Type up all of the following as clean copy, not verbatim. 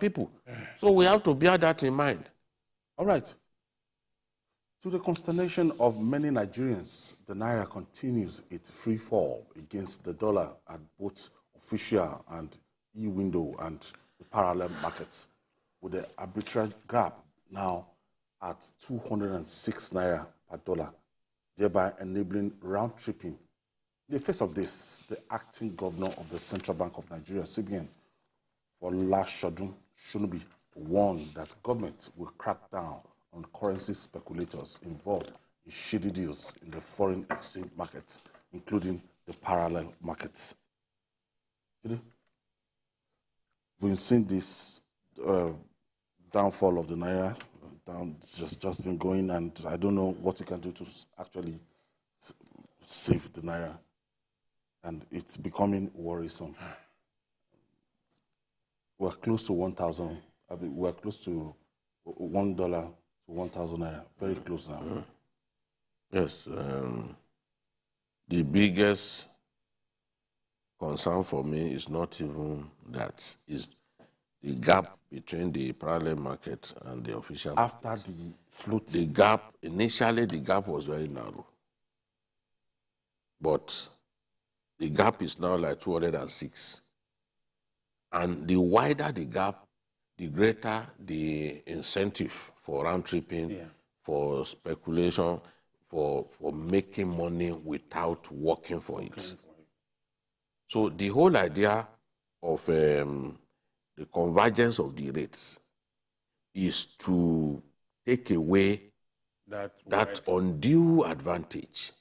people. So we have to bear that in mind. All right. To the consternation of many Nigerians, the Naira continues its free fall against the dollar at both official and e-window and the parallel markets, with the arbitrage gap now at 206 Naira per dollar, thereby enabling round-tripping. In the face of this, the acting governor of the Central Bank of Nigeria, CBN, Folashodun Shonubi, warned that government will crack down on currency speculators involved in shady deals in the foreign exchange markets, including the parallel markets. We've seen this downfall of the Naira, it's just been going, and I don't know what you can do to actually save the Naira, and it's becoming worrisome. We're close to 1,000. I mean, we're close to $1 to 1,000 Naira. Very close now. Yes. The biggest concern for me is not even that. Is the gap between the parallel market and the official After market. the float. The gap, initially the gap was very narrow. But the gap is now like 206. And the wider the gap, the greater the incentive for round-tripping, for speculation, for making money without working for it. So the whole idea of the convergence of the rates is to take away that undue advantage.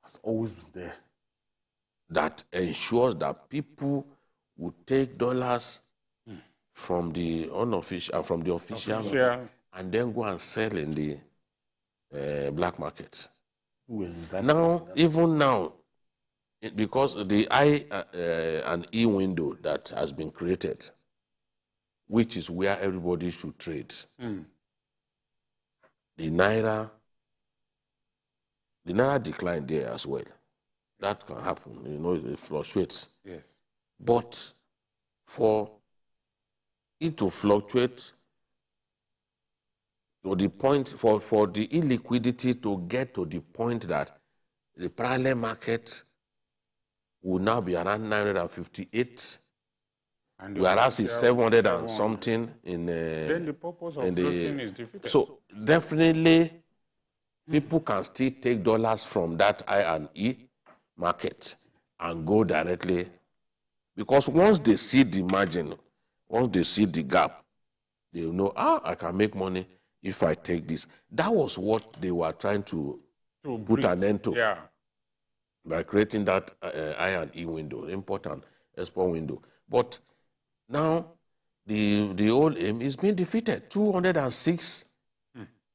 Has always been there. That ensures that people would take dollars from the unofficial, from the official, and then go and sell in the black market. Now, even now, because the I and E window that has been created, which is where everybody should trade, the Naira declined there as well. That can happen, you know, it fluctuates. Yes. But for it to fluctuate to the point, for the illiquidity to get to the point that the parallel market will now be around 958, whereas it's 700 and something in then the purpose of floating is defeated. So definitely people can still take dollars from that I and E market and go directly, because once they see the margin, once they see the gap, they will know, I can make money if I take this. That was what they were trying to put an end to by creating that I and E window, import and export window. But now the old aim is being defeated. 206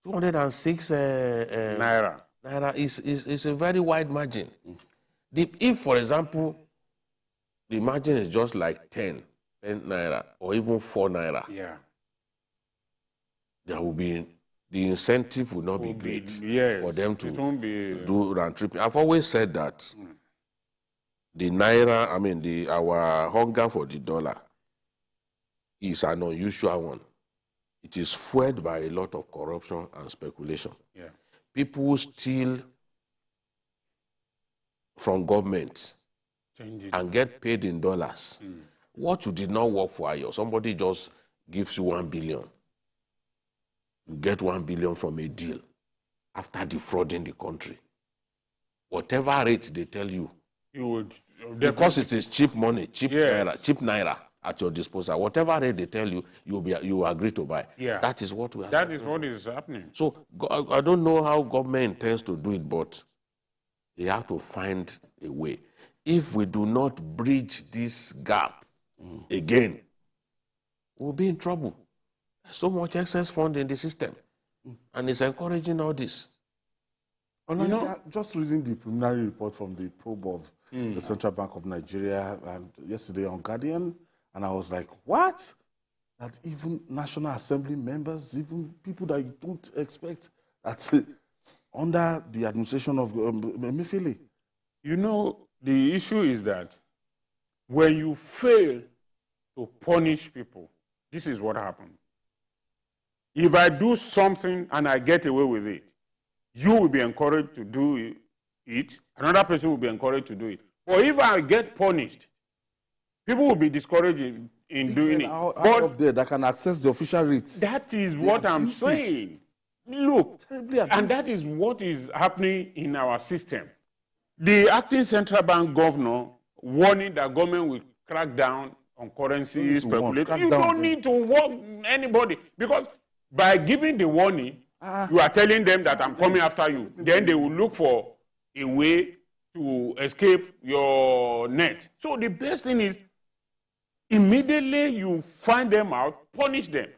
Naira is a very wide margin. If, for example, the margin is just like 10 Naira or even 4 Naira, there will be, the incentive will not be great for them to do round tripping. I've always said that the Naira, I mean, our hunger for the dollar is an unusual one. It is fueled by a lot of corruption and speculation. People steal from government and get paid in dollars. What you did not work for, somebody just gives you 1 billion. You get 1 billion from a deal after defrauding the country. Whatever rate they tell you, would, because it is cheap money, cheap naira at your disposal. Whatever rate they tell you, you agree to buy. That is what we are. That is what is happening. So I don't know how government intends to do it, but they have to find a way. If we do not bridge this gap again, we'll be in trouble. There's so much excess fund in the system, and it's encouraging all this. You know, just reading the preliminary report from the probe of the Central Bank of Nigeria and yesterday on Guardian, and I was like, what? That even National Assembly members, even people that you don't expect, that under the administration of Mefele. You know, the issue is that when you fail to punish people, this is what happened. If I do something and I get away with it, you will be encouraged to do it. Another person will be encouraged to do it. Or if I get punished, people will be discouraged in doing it. But up there that can access the official rates. That is what I'm saying. Look, and that is what is happening in our system. The acting central bank governor warning that government will crack down on currency speculation. You don't need to warn anybody, because by giving the warning, you are telling them that I'm coming after you. Then they will look for a way to escape your net. So the best thing is, immediately you find them out, punish them.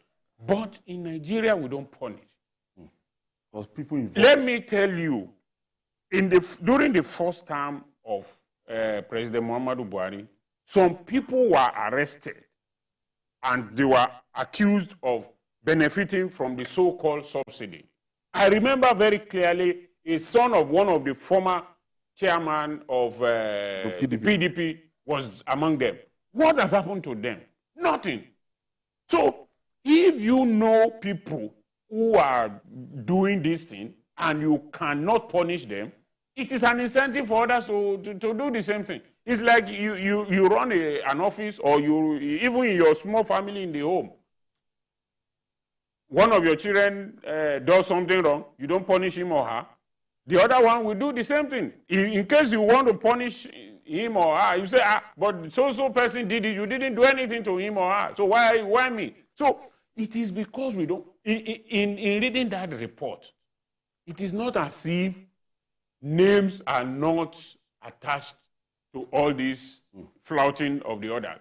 But in Nigeria, we don't punish. Because people let me tell you, during the first term of President Muhammadu Buhari, some people were arrested and they were accused of benefiting from the so-called subsidy. I remember very clearly a son of one of the former chairman of the PDP was among them. What has happened to them? Nothing. So if you know people who are doing this thing and you cannot punish them, it is an incentive for others to do the same thing. It's like you run an office, or even in your small family in the home. One of your children does something wrong, you don't punish him or her. The other one will do the same thing. In case you want to punish him or her, you say, but so person did it, you didn't do anything to him or her, so why me? So it is because we don't, in reading that report, it is not as if names are not attached to all this flouting of the order.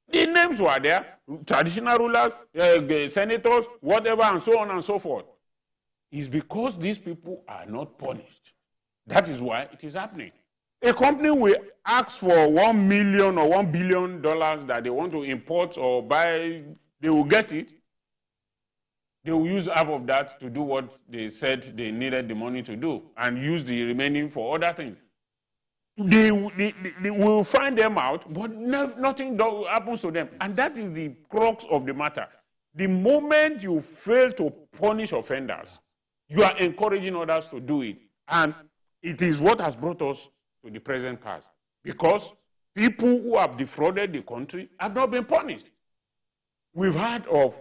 The names were there, traditional rulers, senators, whatever, and so on and so forth. It's because these people are not punished. That is why it is happening. A company will ask for $1 million or $1 billion that they want to import or buy, they will get it. They will use half of that to do what they said they needed the money to do, and use the remaining for other things. They will find them out, but nothing happens to them. And that is the crux of the matter. The moment you fail to punish offenders, you are encouraging others to do it. And it is what has brought us to the present pass. Because people who have defrauded the country have not been punished. We've heard of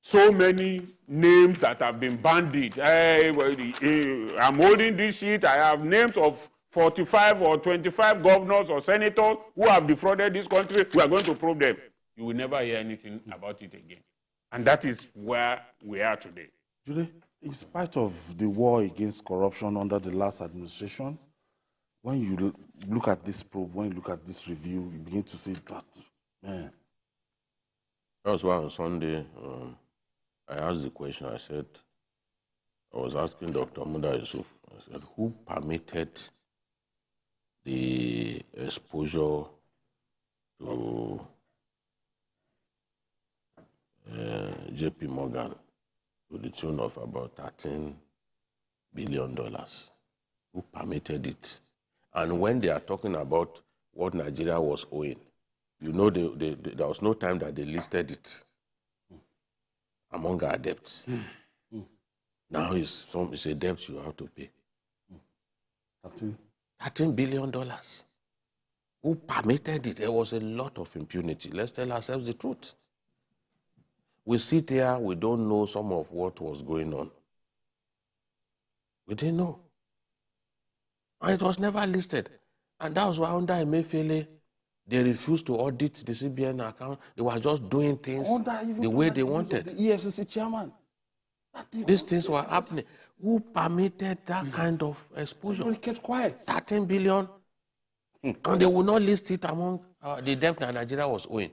so many names that have been bandied. I'm holding this sheet. I have names of 45 or 25 governors or senators who have defrauded this country. We are going to probe them. You will never hear anything about it again. And that is where we are today. Julie, in spite of the war against corruption under the last administration, when you look at this probe, when you look at this review, you begin to see that, man. That's why on Sunday, I asked the question. I was asking Dr. Muda Yusuf, I said, who permitted the exposure to JP Morgan to the tune of about $13 billion? Who permitted it? And when they are talking about what Nigeria was owing, you know, there was no time that they listed it among our debts. Now it's a debt you have to pay. $13 billion. Who permitted it? There was a lot of impunity. Let's tell ourselves the truth. We sit here, we don't know some of what was going on. We didn't know. And it was never listed. And that was why under Emefiele, they refused to audit the CBN account. They were just doing things the way they wanted. The EFCC chairman. These things were happening. Who permitted that kind of exposure? Everybody kept quiet. 13 billion. And they will not list it among the debt that Nigeria was owing.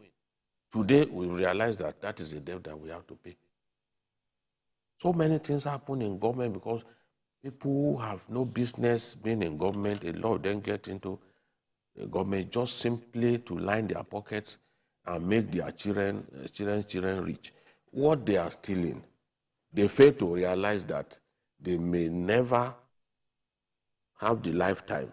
Today, we realize that that is a debt that we have to pay. So many things happen in government because people who have no business being in government, a lot of them get into the government just simply to line their pockets and make their children rich. What they are stealing, they fail to realize that they may never have the lifetime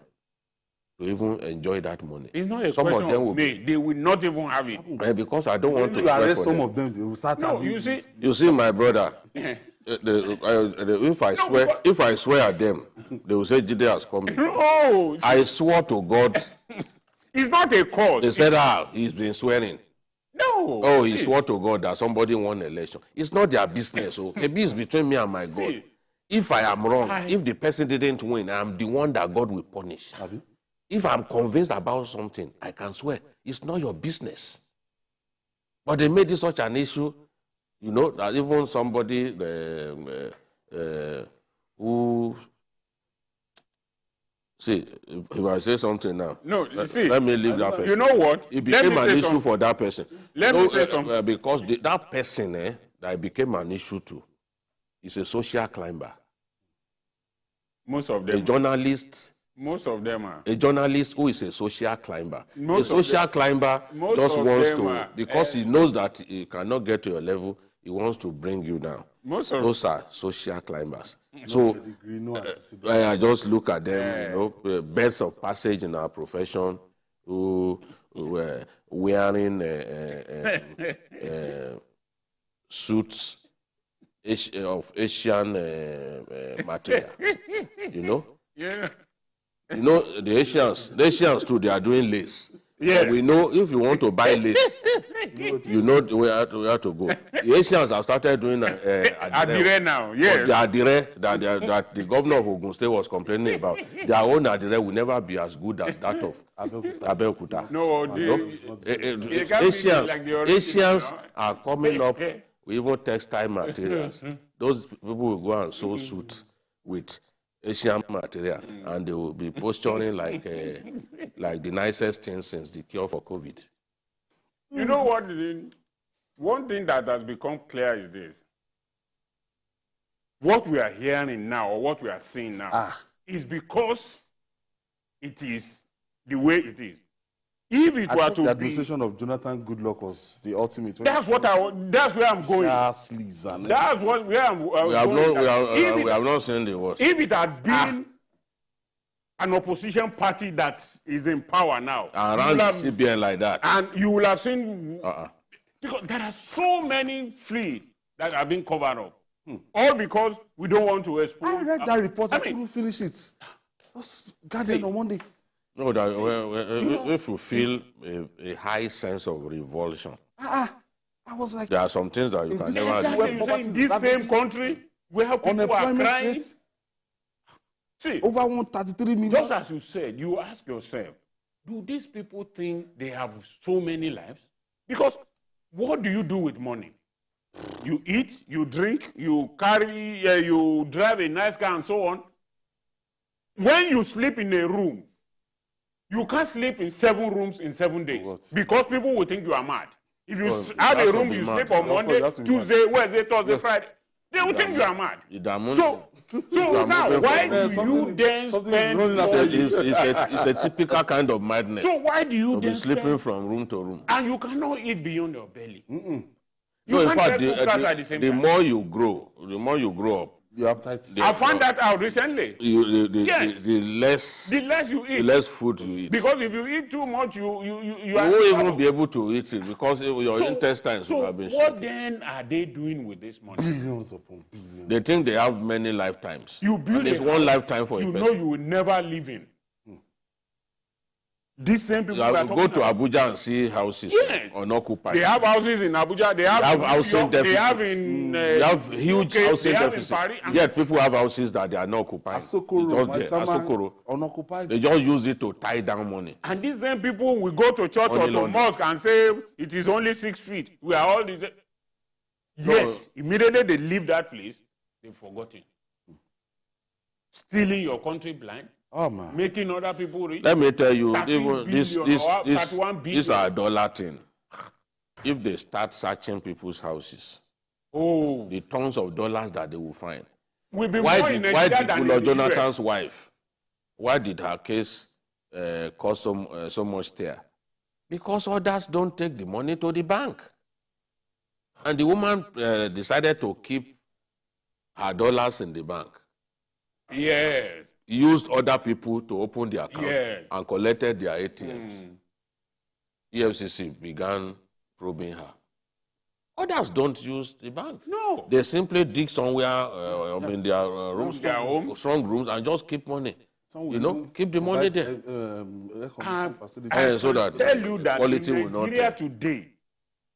to even enjoy that money. It's not a Some question of them of will me. They will not even have it. because I don't want to You swear arrest for some them. of them, they will start No, having... you see, You see, my brother, if I swear at them, they will say Jide has come. no, I swore to God. it's not a cause. They said, he's been swearing. No. Oh, he swore to God that somebody won an election. It's not their business. So maybe it's between me and my God. See, If I am wrong, if the person didn't win, I'm the one that God will punish. If I'm convinced about something, I can swear. It's not your business. But they made it such an issue, you know, that even somebody who... See, if I say something now, no, you see, let me leave that person. you know what? It Let became me an say issue something. for that person. Let me say something. Because that person that it became an issue to is a social climber. Most of A them. journalist. Most of them are. A journalist who is a social climber. Most a of social climber most just of wants them to, are, because he knows that he cannot get to your level, he wants to bring you down. Most of Those are social climbers. So degree, no antecedent. I just look at them, you know, birds of passage in our profession who were wearing suits of Asian material, you know. yeah. You know, the Asians too, they are doing lace. Yeah. We know if you want to buy lace, you know where to go. The Asians have started doing Adire now, But yes. the adire that the governor of Ogun State was complaining about, their own adire will never be as good as that of Abeokuta. No, it can't be Asians, like the original, Asians no? are coming up with even textile materials. Those people will go and sew suits with Asian material, and they will be posturing like the nicest thing since the cure for COVID. You know what? One thing that has become clear is this. What we are hearing now, or what we are seeing now, is because it is the way it is. If it were to the be... administration of Jonathan Goodluck was the ultimate. That's where I'm going. That's where I'm going. We have not seen the worst. If it had been an opposition party that is in power now, Around the CBN like that. and you will have seen, because there are so many fleas that have been covered up. All because we don't want to expose. I read that report. I couldn't finish it. Was Guardian on Monday. No, if you feel a high sense of revulsion, I was like, there are some things that you can never do. Exactly, you say in this same country where people are crying. Rate, See, over 133 million. just as you said, you ask yourself, do these people think they have so many lives? Because what do you do with money? You eat, you drink, you carry, you drive a nice car and so on. When you sleep in a room, you can't sleep in 7 rooms in 7 days because people will think you are mad. If you have a room, you sleep on Monday, Tuesday, Wednesday, Thursday, Friday, they will think you are mad. So now, why do you then spend... It's a typical kind of madness. So why do you then be sleeping from room to room? And you cannot eat beyond your belly. No, in fact, the more you grow up, Your appetite. I found that out recently. The less you eat. The less food you eat. Because if you eat too much, you won't even be able to eat it because your intestines will have been So what then are they doing with this money? Billions upon billions. They think they have many lifetimes. You build and it's one lifetime for a person. You know you will never live in. These same people I will go to Abuja and see houses unoccupied. They have houses in Abuja. They have housing deficits. They have in they have huge housing deficits. Paris, yet people have houses that they are not occupying. Asokoro, unoccupied. They just use it to tie down money. And these same people will go to church or to mosque and say it is only 6 feet. We are all these. Yet immediately they leave that place, they've forgotten. Stealing your country blind. Oh man. Making other people rich. Let me tell you, even this our dollar thing. If they start searching people's houses, the tons of dollars that they will find. Why did Jonathan's wife? Why did her case cause so much stir? Because others don't take the money to the bank, and the woman decided to keep her dollars in the bank. Yes. used other people to open their account Yes. and collected their ATMs. EFCC began probing her. Others don't use the bank. No. They simply dig somewhere, in their rooms, Their home. strong rooms, and just keep money. Some You will know, even keep the money there. air conditioning facilities. And so that Tell you that quality in will not. Nigeria today,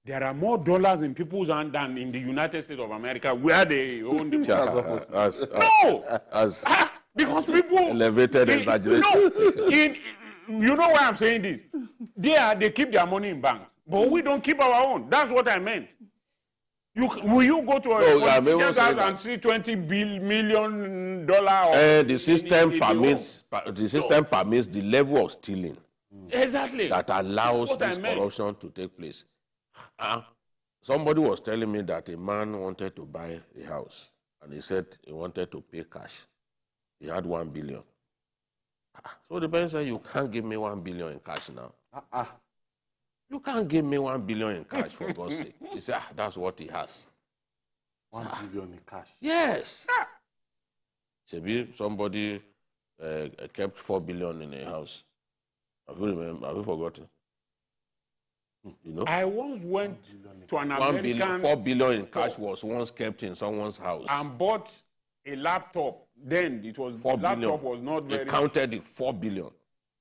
there are more dollars in people's hands than in the United States of America, where they own the As because people elevated exaggeration. You know why I'm saying this? They keep their money in banks, but we don't keep our own. That's what I meant. Will you go to a politician's house and see $20 million? The system permits. The system permits the level of stealing. Exactly. That allows this corruption to take place. Somebody was telling me that a man wanted to buy a house, and he said he wanted to pay cash. He had 1 billion. So the person said, "You can't give me 1 billion in cash now. You can't give me 1 billion in cash, for God's sake." He said, "That's what he has." 1 billion in cash. Yes. Maybe somebody kept 4 billion in a house. Have you forgotten? You know? I once went to an 1 billion, American 4 billion in cash was once kept in someone's house. and bought a laptop. Then it was 4 laptop billion. was not They very counted it 4 billion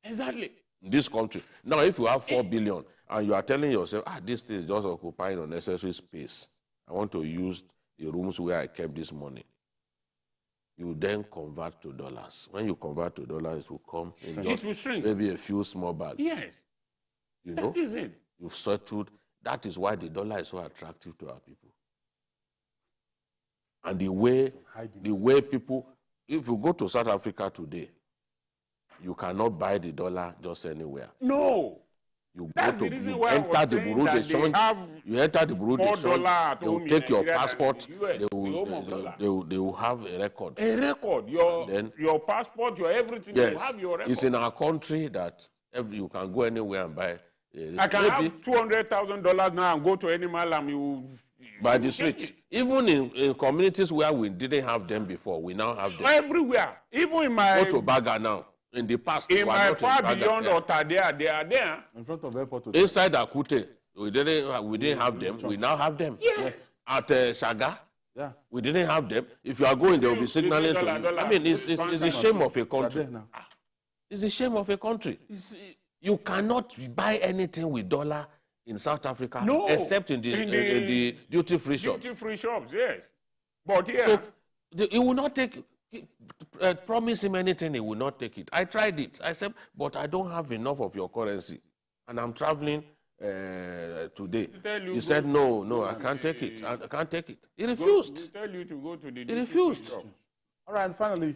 exactly. in this country. Now, if you have 4 billion and you are telling yourself, this thing is just occupying unnecessary space, I want to use the rooms where I kept this money. You then convert to dollars. When you convert to dollars, it will come in It will shrink. maybe a few small bags. Yes, You know, that is it. you've settled. That is why the dollar is so attractive to our people. And the way people, if you go to South Africa today, you cannot buy the dollar just anywhere. No. You That's go the to reason you why I enter was the saying bureau de that they change. have You enter the bureau de more change. dollar at They home will in take your Nigeria than passport. in the US. They will have a record. A record. Your passport, your everything. You Yes, have your record. it's in our country that you can go anywhere and buy. I can have $200,000 now and go to any malam. You by the street. Even in communities where we didn't have them before, we now have them. Everywhere. Even in my Go to Baga now. In the past, in my not far in Baga. beyond Otadea, they are there. In front of airport. Inside Akute, we didn't have them. We now have them. Yes. At Shaga, Yeah. we didn't have them. If you are going, they will be signaling to you. I mean, it's the shame of a country. It's the shame of a country. You cannot buy anything with dollar in South Africa, No, except in the duty-free shops. Duty-free shops, yes. But here, So he will not take. Promise him anything, he will not take it. I tried it. I said, but I don't have enough of your currency, and I'm traveling today. He said, no, I can't take it. I can't take it. He refused. They tell you to go to the He refused. shop. All right, and finally,